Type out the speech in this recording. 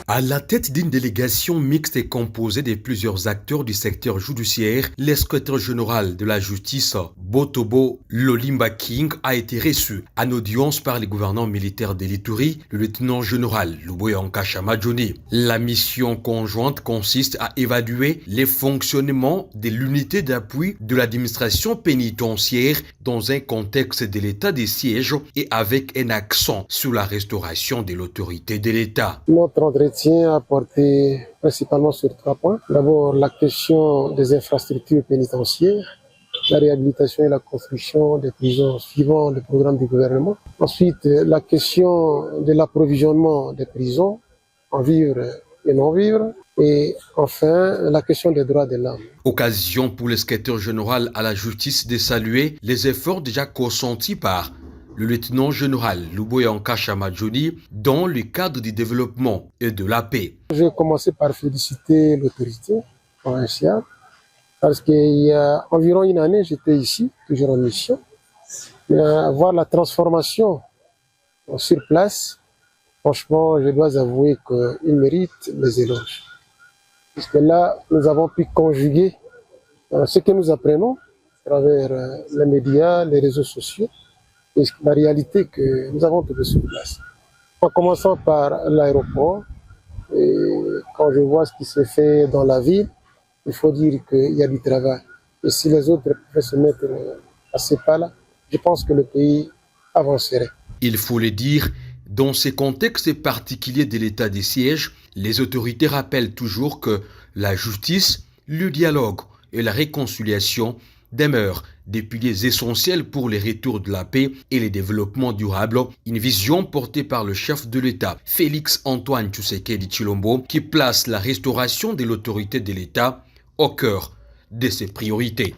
À la tête d'une délégation mixte et composée de plusieurs acteurs du secteur judiciaire, le secrétaire général de la justice, Botobo Lolimba King, a été reçu en audience par le gouverneur militaire de l'Ituri, le lieutenant général Luboya Nkashama Johnny. La mission conjointe consiste à évaluer les fonctionnements de l'unité d'appui de l'administration pénitentiaire dans un contexte de l'état de siège et avec un accent sur la restauration de l'autorité de l'État. Notre entretien a porté principalement sur 3 points. D'abord, la question des infrastructures pénitentiaires, la réhabilitation et la construction des prisons suivant le programme du gouvernement. Ensuite, la question de l'approvisionnement des prisons en vivres et non-vivres. Et enfin, la question des droits de l'homme. Occasion pour le secrétaire général à la justice de saluer les efforts déjà consentis par le lieutenant général Luboya Nkashama Johnny dans le cadre du développement et de la paix. Je vais commencer par féliciter l'autorité provinciale parce qu'il y a environ une année, j'étais ici, toujours en mission. Mais voir la transformation sur place, franchement, je dois avouer qu'il mérite les éloges. Parce que là, nous avons pu conjuguer ce que nous apprenons à travers les médias, les réseaux sociaux, et la réalité que nous avons trouvée sur place. En commençant par l'aéroport, et quand je vois ce qui se fait dans la ville, il faut dire qu'il y a du travail. Et si les autres pouvaient se mettre à ces pas-là, je pense que le pays avancerait. Il faut le dire, dans ces contextes particuliers de l'état des sièges, les autorités rappellent toujours que la justice, le dialogue et la réconciliation demeurent des piliers essentiels pour les retours de la paix et le développement durable, une vision portée par le chef de l'État, Félix Antoine Tshisekedi Tshilombo, qui place la restauration de l'autorité de l'État au cœur de ses priorités.